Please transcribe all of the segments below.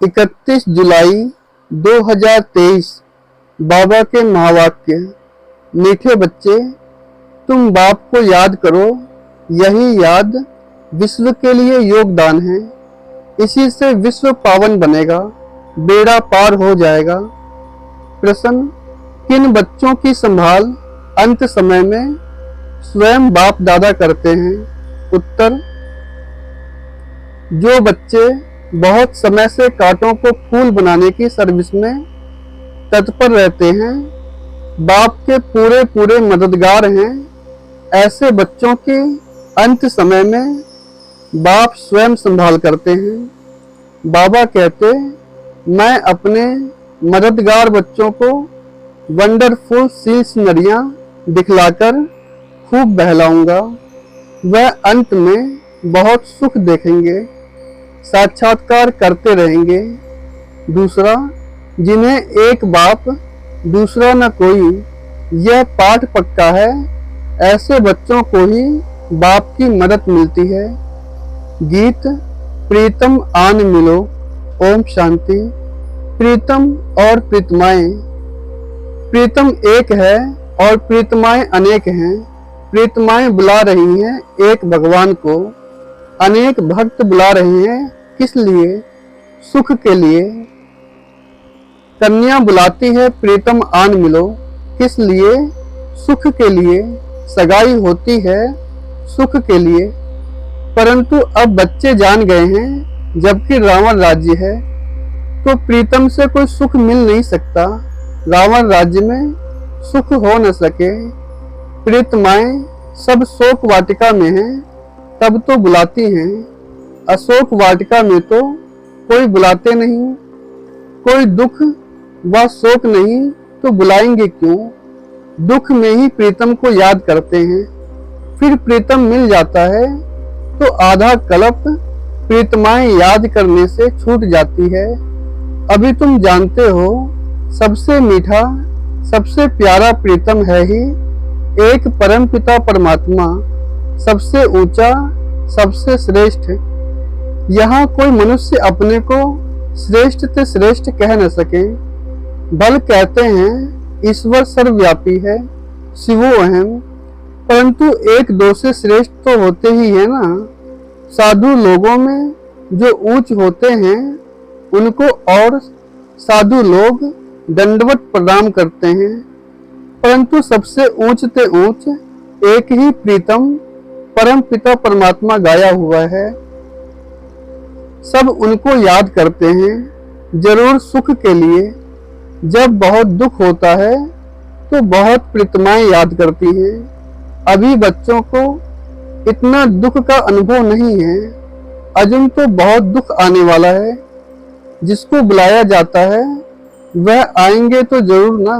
31 जुलाई 2023। बाबा के महावाक्य। मीठे बच्चे, तुम बाप को याद करो, यही याद विश्व के लिए योगदान है। इसी से विश्व पावन बनेगा, बेड़ा पार हो जाएगा। प्रश्न, किन बच्चों की संभाल अंत समय में स्वयं बाप दादा करते हैं? उत्तर, जो बच्चे बहुत समय से कांटों को फूल बनाने की सर्विस में तत्पर रहते हैं, बाप के पूरे पूरे मददगार हैं। ऐसे बच्चों की अंत समय में बाप स्वयं संभाल करते हैं। बाबा कहते, मैं अपने मददगार बच्चों को वंडरफुल सीनरियां दिखलाकर खूब बहलाऊंगा। वह अंत में बहुत सुख देखेंगे, साक्षात्कार करते रहेंगे। दूसरा, जिन्हें एक बाप दूसरा न कोई, यह पाठ पक्का है। ऐसे बच्चों को ही बाप की मदद मिलती है। गीत प्रीतम आन मिलो। ओम शांति। प्रीतम और प्रीतमाएं। प्रीतम एक है और प्रीतमाएं अनेक हैं। प्रीतमाएं बुला रही हैं एक भगवान को, अनेक भक्त बुला रहे हैं किस लिए? सुख के लिए। कन्या बुलाती है प्रीतम आन मिलो, किस लिए? सुख के लिए। सगाई होती है सुख के लिए। परंतु अब बच्चे जान गए हैं, जबकि रावण राज्य है तो प्रीतम से कोई सुख मिल नहीं सकता। रावण राज्य में सुख हो न सके। प्रीतमाएं सब शोक वाटिका में हैं, तब तो बुलाती हैं। अशोक वाटिका में तो कोई बुलाते नहीं। कोई दुख व शोक नहीं तो बुलाएंगे क्यों? दुख में ही प्रीतम को याद करते हैं। फिर प्रीतम मिल जाता है तो आधा कल्प प्रीतमाएं याद करने से छूट जाती है। अभी तुम जानते हो, सबसे मीठा सबसे प्यारा प्रीतम है ही एक परम पिता परमात्मा, सबसे ऊंचा सबसे श्रेष्ठ। यहाँ कोई मनुष्य अपने को श्रेष्ठ से श्रेष्ठ कह न सके। बल कहते हैं ईश्वर सर्वव्यापी है, शिवो अहम, परंतु एक दो से श्रेष्ठ तो होते ही है ना। साधु लोगों में जो ऊंच होते हैं उनको और साधु लोग दंडवत प्रणाम करते हैं, परंतु सबसे ऊंच ते ऊंच एक ही प्रीतम परम पिता परमात्मा गाया हुआ है। सब उनको याद करते हैं, जरूर सुख के लिए। जब बहुत दुख होता है तो बहुत प्रीतमाएं याद करती हैं। अभी बच्चों को इतना दुख का अनुभव नहीं है, अजुन तो बहुत दुख आने वाला है। जिसको बुलाया जाता है वह आएंगे तो जरूर ना।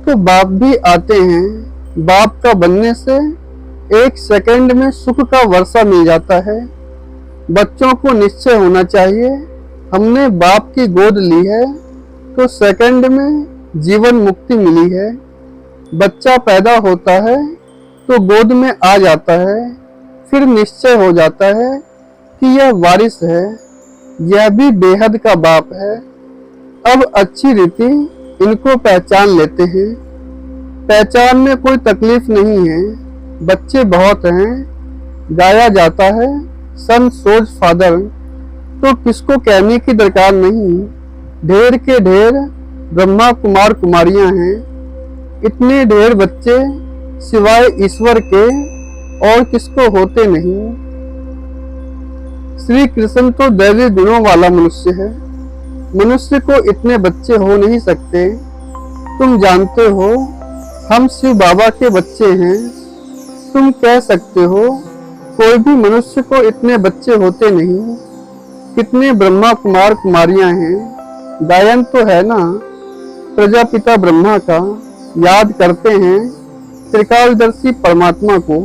तो बाप भी आते हैं। बाप का बनने से एक सेकंड में सुख का वर्षा मिल जाता है। बच्चों को निश्चय होना चाहिए, हमने बाप की गोद ली है तो सेकंड में जीवन मुक्ति मिली है। बच्चा पैदा होता है तो गोद में आ जाता है, फिर निश्चय हो जाता है कि यह वारिस है, यह भी बेहद का बाप है। अब अच्छी रीति इनको पहचान लेते हैं। पहचान में कोई तकलीफ नहीं है। बच्चे बहुत हैं। गाया जाता है सन सोज फादर, तो किसको कहने की दरकार नहीं। ढेर के ढेर ब्रह्मा कुमार कुमारियां हैं। इतने ढेर बच्चे सिवाय ईश्वर के और किसको होते नहीं। श्री कृष्ण तो दैवी गुणों वाला मनुष्य है। मनुष्य को इतने बच्चे हो नहीं सकते। तुम जानते हो हम शिव बाबा के बच्चे हैं। तुम कह सकते हो कोई भी मनुष्य को इतने बच्चे होते नहीं। कितने ब्रह्मा कुमार कुमारियां हैं। गायन तो है ना प्रजापिता ब्रह्मा का, याद करते हैं त्रिकालदर्शी परमात्मा को।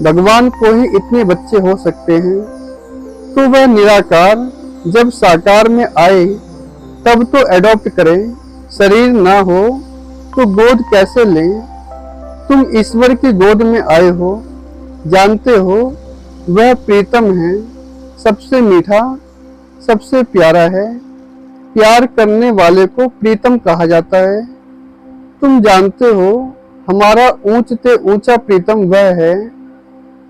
भगवान को ही इतने बच्चे हो सकते हैं, तो वह निराकार जब साकार में आए तब तो एडॉप्ट करें। शरीर ना हो तो गोद कैसे लें? तुम ईश्वर की गोद में आए हो, जानते हो वह प्रीतम है, सबसे मीठा सबसे प्यारा है। प्यार करने वाले को प्रीतम कहा जाता है। तुम जानते हो, हमारा ऊंच से ऊंचा प्रीतम वह है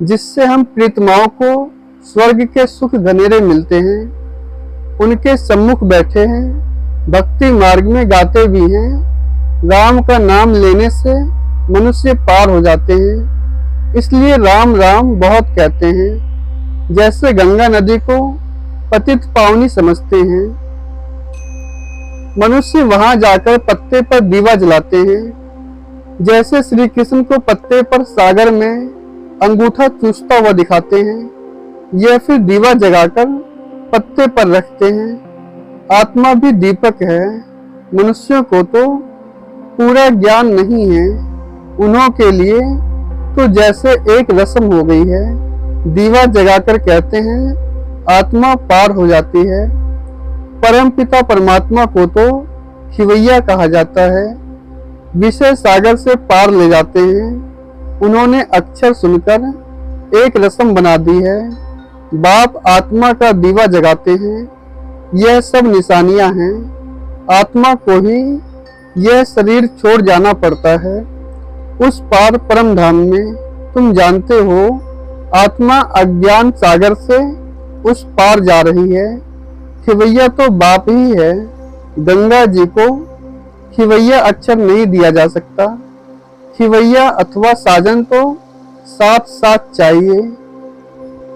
जिससे हम प्रीतमाओं को स्वर्ग के सुख घनेरे मिलते हैं। उनके सम्मुख बैठे हैं, भक्ति मार्ग में गाते भी हैं। राम का नाम लेने से मनुष्य पार हो जाते हैं, इसलिए राम राम बहुत कहते हैं। जैसे गंगा नदी को पतित पावनी समझते हैं, मनुष्य वहां जाकर पत्ते पर दीवा जलाते हैं। जैसे श्री कृष्ण को पत्ते पर सागर में अंगूठा चूसता हुआ दिखाते हैं, यह फिर दीवा जगाकर पत्ते पर रखते हैं। आत्मा भी दीपक है। मनुष्यों को तो पूरा ज्ञान नहीं है, उन्हों के लिए तो जैसे एक रस्म हो गई है। दीवा जगाकर कहते हैं, आत्मा पार हो जाती है। परम पिता परमात्मा को तो खिवैया कहा जाता है। विषय सागर से पार ले जाते हैं। उन्होंने अक्षर सुनकर एक रस्म बना दी है। बाप आत्मा का दीवा जगाते हैं। यह सब निशानियां हैं। आत्मा को ही यह शरीर छोड़ जाना पड़ता है। उस पार परम धाम में तुम जानते हो, आत्मा अज्ञान सागर से उस पार जा रही है। खिवैया तो बाप ही है। गंगा जी को खिवैया अक्षर नहीं दिया जा सकता। खिवैया अथवा साजन तो साथ साथ चाहिए।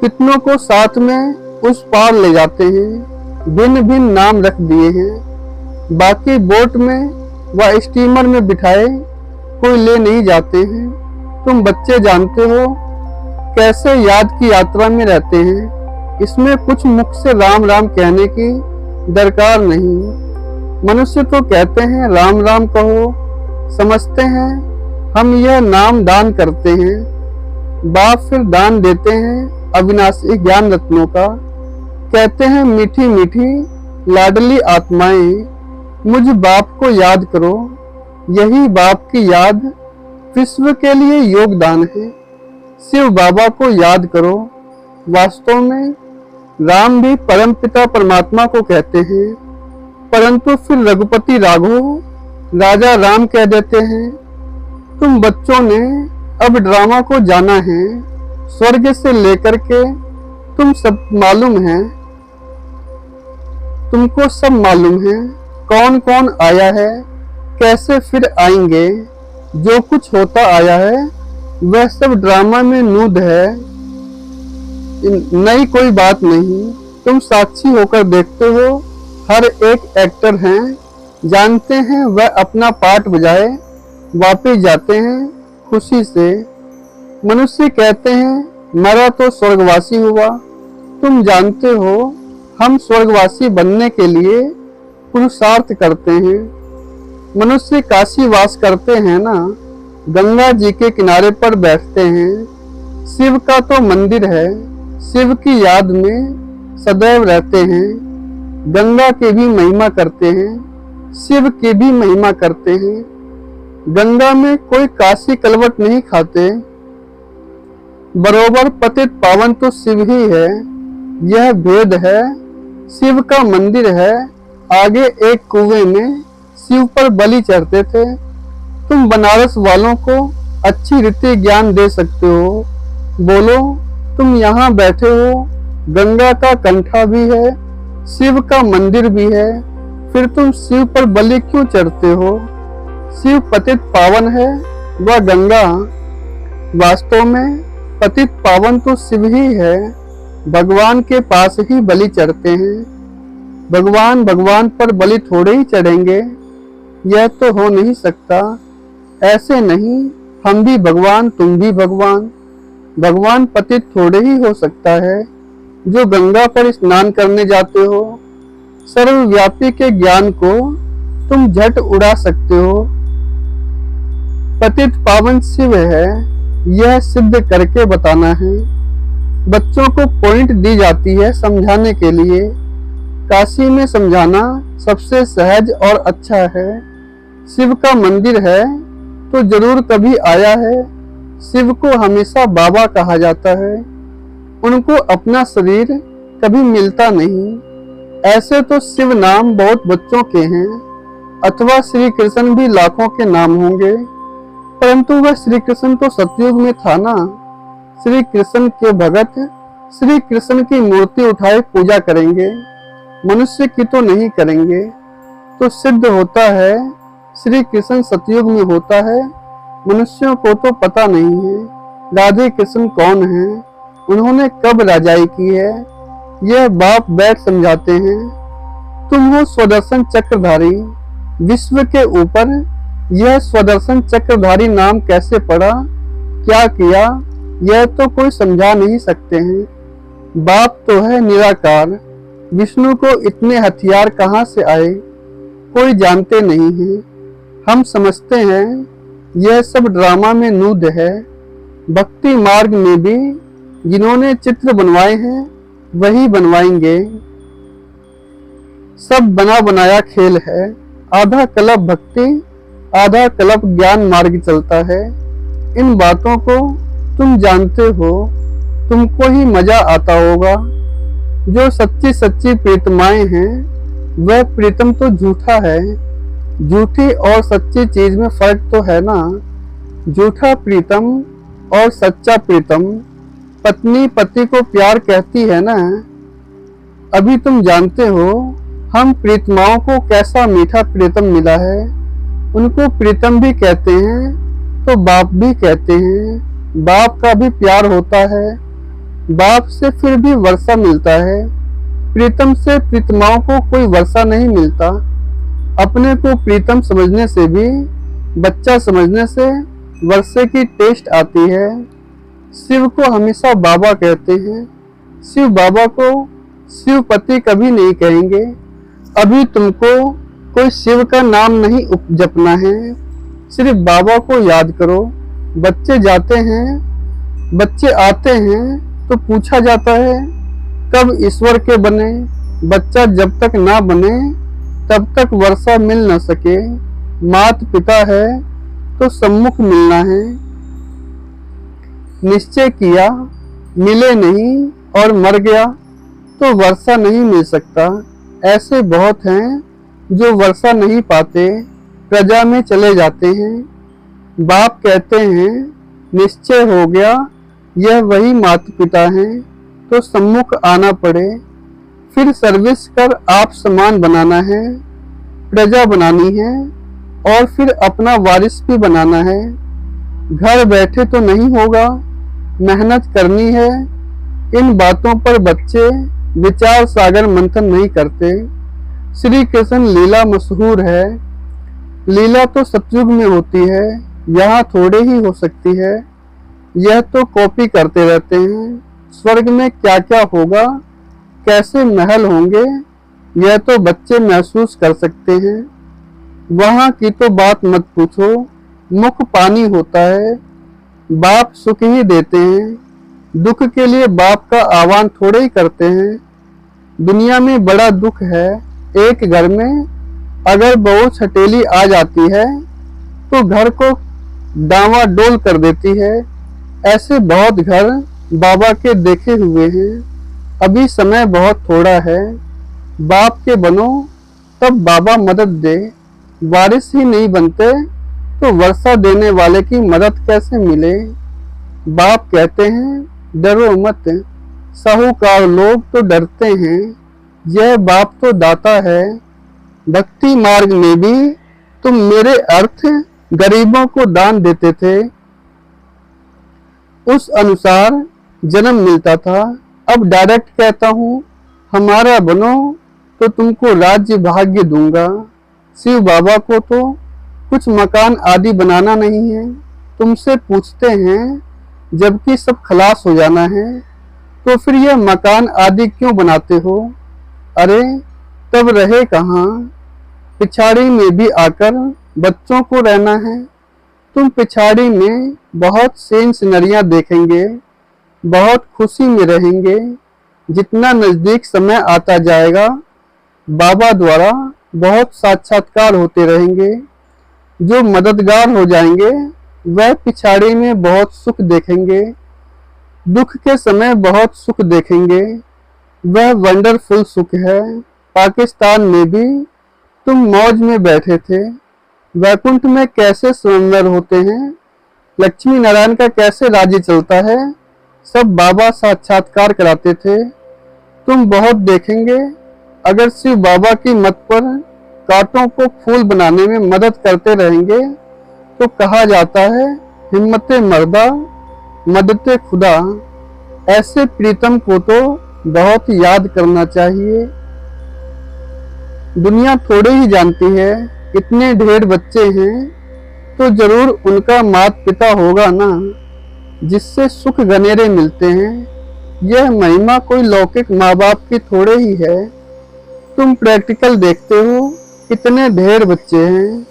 कितनों को साथ में उस पार ले जाते हैं। भिन्न भिन्न नाम रख दिए हैं। बाकी बोट में व स्टीमर में बिठाए कोई ले नहीं जाते हैं। तुम बच्चे जानते हो कैसे याद की यात्रा में रहते हैं। इसमें कुछ मुख से राम राम कहने की दरकार नहीं। मनुष्य तो कहते हैं राम राम कहो, समझते हैं हम यह नाम दान करते हैं। बाप फिर दान देते हैं अविनाशी ज्ञान रत्नों का। कहते हैं मीठी मीठी लाडली आत्माएं, मुझ बाप को याद करो। यही बाप की याद विश्व के लिए योगदान है। शिव बाबा को याद करो। वास्तव में राम भी परम पिता परमात्मा को कहते हैं, परंतु फिर रघुपति राघव राजा राम कह देते हैं। तुम बच्चों ने अब ड्रामा को जाना है। स्वर्ग से लेकर के तुम सब मालूम है, तुमको सब मालूम है कौन कौन आया है, कैसे फिर आएंगे। जो कुछ होता आया है वह सब ड्रामा में नूद है, नई कोई बात नहीं। तुम साक्षी होकर देखते हो, हर एक एक्टर हैं, जानते हैं वह अपना पार्ट बजाए वापिस जाते हैं खुशी से। मनुष्य कहते हैं मरा तो स्वर्गवासी हुआ। तुम जानते हो हम स्वर्गवासी बनने के लिए पुरुषार्थ करते हैं। मनुष्य काशी वास करते हैं ना, गंगा जी के किनारे पर बैठते हैं। शिव का तो मंदिर है, शिव की याद में सदैव रहते हैं। गंगा की भी महिमा करते हैं, शिव की भी महिमा करते हैं। गंगा में कोई काशी कलवट नहीं खाते। बरोबर पतित पावन तो शिव ही है, यह भेद है। शिव का मंदिर है, आगे एक कुएं में शिव पर बलि चढ़ते थे। तुम बनारस वालों को अच्छी रीति ज्ञान दे सकते हो। बोलो, तुम यहाँ बैठे हो, गंगा का कंठा भी है, शिव का मंदिर भी है, फिर तुम शिव पर बलि क्यों चढ़ते हो? शिव पतित पावन है, वह गंगा। वास्तव में पतित पावन तो शिव ही है। भगवान के पास ही बलि चढ़ते हैं। भगवान पर बलि थोड़े ही चढ़ेंगे, यह तो हो नहीं सकता। ऐसे नहीं, हम भी भगवान, तुम भी भगवान। भगवान पतित थोड़े ही हो सकता है। जो गंगा पर स्नान करने जाते हो, सर्वव्यापी के ज्ञान को तुम झट उड़ा सकते हो। पतित पावन शिव है, यह सिद्ध करके बताना है। बच्चों को पॉइंट दी जाती है समझाने के लिए। काशी में समझाना सबसे सहज और अच्छा है। शिव का मंदिर है तो जरूर कभी आया है। शिव को हमेशा बाबा कहा जाता है। उनको अपना शरीर कभी मिलता नहीं। ऐसे तो शिव नाम बहुत बच्चों के हैं, अथवा श्री कृष्ण भी लाखों के नाम होंगे, परंतु वह श्री कृष्ण तो सतयुग में था ना। श्री कृष्ण के भगत श्री कृष्ण की मूर्ति उठाए पूजा करेंगे, मनुष्य की तो नहीं करेंगे। तो सिद्ध होता है श्री कृष्ण सतयुग में होता है, मनुष्यों को तो पता नहीं है राधे कृष्ण कौन है, उन्होंने कब राजाई की है, यह बाप बैठ समझाते हैं। तुम हो स्वदर्शन चक्रधारी, विश्व के ऊपर यह स्वदर्शन चक्रधारी नाम कैसे पड़ा, क्या किया, यह तो कोई समझा नहीं सकते हैं। बाप तो है निराकार, विष्णु को इतने हथियार कहाँ से आए, कोई जानते नहीं है। हम समझते हैं यह सब ड्रामा में नूद है। भक्ति मार्ग में भी जिन्होंने चित्र बनवाए हैं वही बनवाएंगे। सब बना बनाया खेल है, आधा कल्प भक्ति आधा कल्प ज्ञान मार्ग चलता है। इन बातों को तुम जानते हो, तुमको ही मजा आता होगा। जो सच्ची सच्ची प्रीतमाएं हैं वह प्रीतम तो झूठा है। झूठी और सच्ची चीज में फर्क तो है ना। झूठा प्रीतम और सच्चा प्रीतम, पत्नी पति को प्यार कहती है ना। अभी तुम जानते हो हम प्रीतमाओं को कैसा मीठा प्रीतम मिला है। उनको प्रीतम भी कहते हैं तो बाप भी कहते हैं। बाप का भी प्यार होता है, बाप से फिर भी वर्षा मिलता है। प्रीतम से प्रीतमाओं को कोई वर्षा नहीं मिलता। अपने को प्रीतम समझने से भी, बच्चा समझने से वर्षे की टेस्ट आती है। शिव को हमेशा बाबा कहते हैं, शिव बाबा को शिवपति कभी नहीं कहेंगे। अभी तुमको कोई शिव का नाम नहीं जपना है, सिर्फ बाबा को याद करो। बच्चे जाते हैं, बच्चे आते हैं तो पूछा जाता है कब ईश्वर के बने। बच्चा जब तक ना बने तब तक वर्षा मिल न सके। मात पिता है तो सम्मुख मिलना है। निश्चय किया मिले नहीं और मर गया तो वर्षा नहीं मिल सकता। ऐसे बहुत हैं जो वर्षा नहीं पाते, प्रजा में चले जाते हैं। बाप कहते हैं निश्चय हो गया यह वही माता पिता हैं तो सम्मुख आना पड़े। फिर सर्विस कर आप समान बनाना है, प्रजा बनानी है और फिर अपना वारिस भी बनाना है। घर बैठे तो नहीं होगा, मेहनत करनी है। इन बातों पर बच्चे विचार सागर मंथन नहीं करते। श्री कृष्ण लीला मशहूर है। लीला तो सतयुग में होती है, यहाँ थोड़े ही हो सकती है। यह तो कॉपी करते रहते हैं। स्वर्ग में क्या क्या होगा, कैसे महल होंगे, यह तो बच्चे महसूस कर सकते हैं। वहाँ की तो बात मत पूछो, मुख पानी होता है। बाप सुख ही देते हैं, दुख के लिए बाप का आह्वान थोड़े ही करते हैं। दुनिया में बड़ा दुख है। एक घर में अगर बहू छटेली आ जाती है तो घर को डावाडोल कर देती है। ऐसे बहुत घर बाबा के देखे हुए हैं। अभी समय बहुत थोड़ा है। बाप के बनो तब बाबा मदद दे। वारिस ही नहीं बनते तो वर्षा देने वाले की मदद कैसे मिले। बाप कहते हैं डरो मत, साहूकार लोग तो डरते हैं, यह बाप तो दाता है। भक्ति मार्ग में भी तुम मेरे अर्थ गरीबों को दान देते थे, उस अनुसार जन्म मिलता था। अब डायरेक्ट कहता हूँ हमारा बनो तो तुमको राज्य भाग्य दूंगा। शिव बाबा को तो कुछ मकान आदि बनाना नहीं है। तुमसे पूछते हैं जबकि सब खलास हो जाना है तो फिर यह मकान आदि क्यों बनाते हो। अरे तब रहे कहाँ, पिछाड़ी में भी आकर बच्चों को रहना है। तुम पिछाड़ी में बहुत सीन सिनरियाँ देखेंगे, बहुत खुशी में रहेंगे। जितना नजदीक समय आता जाएगा बाबा द्वारा बहुत साक्षात्कार होते रहेंगे। जो मददगार हो जाएंगे वह पिछाड़ी में बहुत सुख देखेंगे, दुख के समय बहुत सुख देखेंगे। वह वंडरफुल सुख है पाकिस्तान में भी तुम मौज में बैठे थे। वैकुंठ में कैसे स्वयंवर होते हैं, लक्ष्मी नारायण का कैसे राज्य चलता है, सब बाबा साक्षात्कार कराते थे। तुम बहुत देखेंगे, अगर शिव बाबा की मत पर कांटों को फूल बनाने में मदद करते रहेंगे तो कहा जाता है हिम्मते मर्दा मदते खुदा। ऐसे प्रीतम को तो बहुत याद करना चाहिए। दुनिया थोड़े ही जानती है, इतने ढेर बच्चे हैं तो जरूर उनका माता पिता होगा ना, जिससे सुख गनेरे मिलते हैं। यह महिमा कोई लौकिक माँ बाप की थोड़े ही है। तुम प्रैक्टिकल देखते हो, कितने ढेर बच्चे हैं।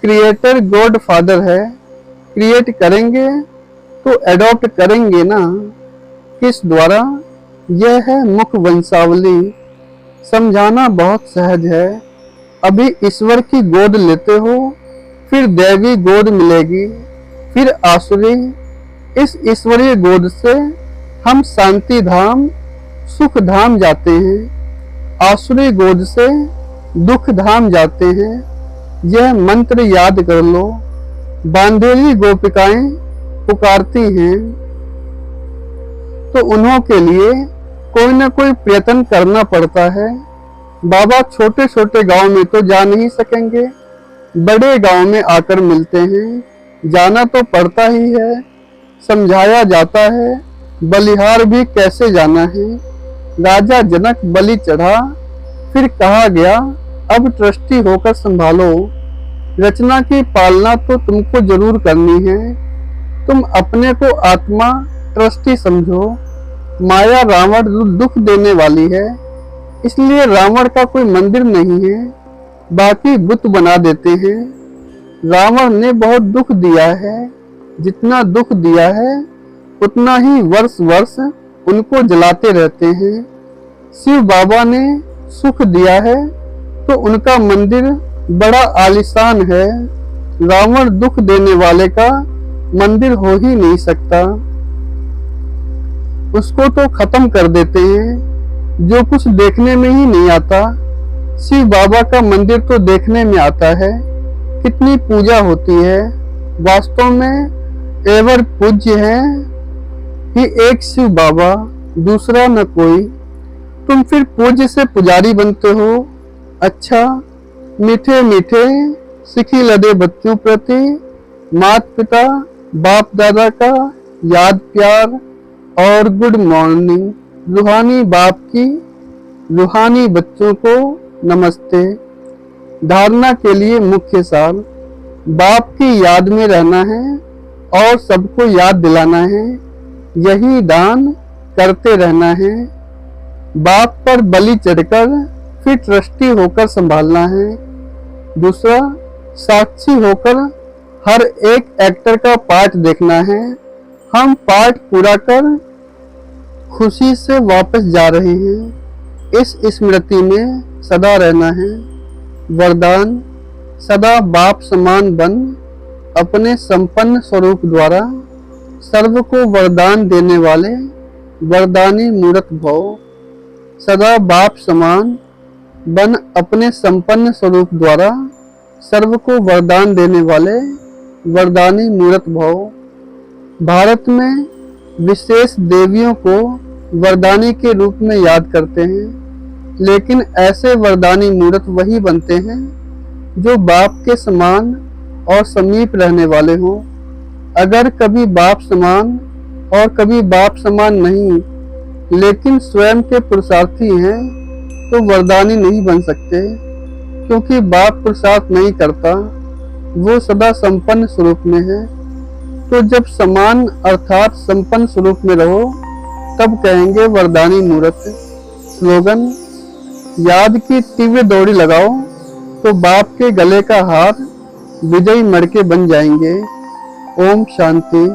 क्रिएटर गॉड फादर है, क्रिएट करेंगे तो एडॉप्ट करेंगे ना, किस द्वारा? यह है मुख वंशावली। समझाना बहुत सहज है। अभी ईश्वर की गोद लेते हो, फिर दैवी गोद मिलेगी, फिर आसुरी। इस ईश्वरीय गोद से हम शांति धाम सुख धाम जाते हैं, आसुरी गोद से दुख धाम जाते हैं। यह मंत्र याद कर लो। बांधेली गोपिकाएं पुकारती हैं तो उन्हों के लिए कोई न कोई प्रयत्न करना पड़ता है। बाबा छोटे छोटे गांव में तो जा नहीं सकेंगे, बड़े गांव में आकर मिलते हैं। जाना तो पड़ता ही है, समझाया जाता है बलिहार भी कैसे जाना है। राजा जनक बलि चढ़ा, फिर कहा गया अब ट्रस्टी होकर संभालो। रचना की पालना तो तुमको जरूर करनी है। तुम अपने को आत्मा ट्रस्टी समझो। माया रावण दुख देने वाली है, इसलिए रावण का कोई मंदिर नहीं है, बाकी बुत बना देते हैं। रावण ने बहुत दुख दिया है, जितना दुख दिया है उतना ही वर्ष वर्ष उनको जलाते रहते हैं। शिव बाबा ने सुख दिया है तो उनका मंदिर बड़ा आलीशान है। रावण दुख देने वाले का मंदिर हो ही नहीं सकता, उसको तो खत्म कर देते हैं। जो कुछ देखने में ही नहीं आता, शिव बाबा का मंदिर तो देखने में आता है। कितनी पूजा होती है, वास्तव में एवर पूज्य है ही एक शिव बाबा, दूसरा न कोई। तुम फिर पूज्य से पुजारी बनते हो। अच्छा, मीठे मीठे सिखी लदे बच्चों प्रति माता पिता बाप दादा का याद प्यार और गुड मॉर्निंग। रूहानी बाप की रूहानी बच्चों को नमस्ते। धारणा के लिए मुख्य सार, बाप की याद में रहना है और सबको याद दिलाना है, यही दान करते रहना है। बाप पर बलि चढ़कर फिर ट्रस्टी होकर संभालना है। दूसरा, साक्षी होकर हर एक एक्टर का पार्ट देखना है। हम पार्ट पूरा कर खुशी से वापस जा रहे हैं। इस स्मृति में सदा रहना है। वरदान, सदा बाप समान बन अपने संपन्न स्वरूप द्वारा सर्व को वरदान देने वाले वरदानी मूर्त भव। सदा बाप समान बन अपने संपन्न स्वरूप द्वारा सर्व को वरदान देने वाले वरदानी मूर्त भव। भारत में विशेष देवियों को वरदानी के रूप में याद करते हैं, लेकिन ऐसे वरदानी मूर्त वही बनते हैं जो बाप के समान और समीप रहने वाले हों। अगर कभी बाप समान और कभी बाप समान नहीं, लेकिन स्वयं के पुरुषार्थी हैं, तो वरदानी नहीं बन सकते, क्योंकि बाप पुरुषार्थ नहीं करता, वो सदा संपन्न स्वरूप में है। तो जब समान अर्थात संपन्न स्वरूप में रहो, तब कहेंगे वरदानी मूर्त। स्लोगन, याद की तीव्र दौड़ी लगाओ तो बाप के गले का हार विजयी मड़के बन जाएंगे। ओम शांति।